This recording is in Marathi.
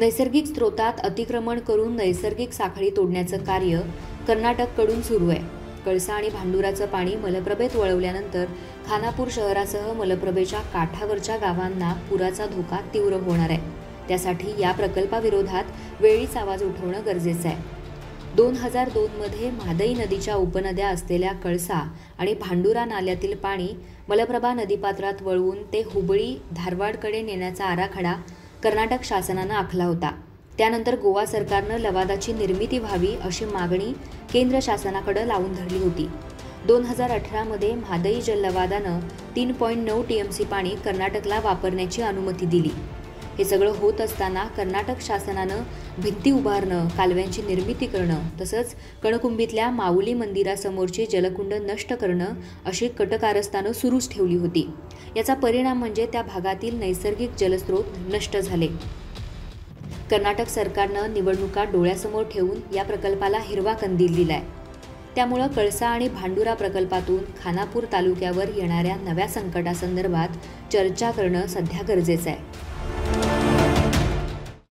नैसर्गिक स्रोतात अतिक्रमण करून नैसर्गिक साखळी तोडण्याचं कार्य कर्नाटककडून सुरू आहे। कळसा आणि भांडुराचं पाणी मलप्रभेत वळवल्यानंतर खानापूर शहरासह मलप्रभेच्या काठावरच्या गावांना पुराचा धोका तीव्र होणार आहे। त्यासाठी या प्रकल्पाविरोधात वेळीच आवाज उठवणं गरजेचं आहे। 2002 मध्ये म्हादई नदीच्या उपनद्या असलेल्या कळसा आणि भांडुरा नाल्यातील पाणी मलप्रभा नदीपात्रात वळवून ते हुबळी धारवाडकडे नेण्याचा आराखडा कर्नाटक शासनानं आखला होता। त्यानंतर गोवा सरकारनं लवादाची निर्मिती व्हावी अशी मागणी केंद्र शासनाकडे लावून धरली होती। 2018 मध्ये म्हादई जललवादानं 3.9 TMC पाणी कर्नाटकला वापरण्याची अनुमती दिली। हे सगळं होत असताना कर्नाटक शासनानं भिंती उभारणं, कालव्यांची निर्मिती करणं तसंच कणकुंभीतल्या माऊली मंदिरासमोरची जलकुंड नष्ट करणं अशी कटकारस्थानं सुरूच ठेवली होती। याचा परिणाम म्हणजे त्या भागातील नैसर्गिक जलस्रोत नष्ट झाले। कर्नाटक सरकारनं निवडणुका डोळ्यासमोर ठेवून या प्रकल्पाला हिरवा कंदील दिलाय। त्यामुळे कळसा आणि भांडुरा प्रकल्पातून खानापूर तालुक्यावर येणाऱ्या नव्या संकटासंदर्भात चर्चा करणं सध्या गरजेचं आहे।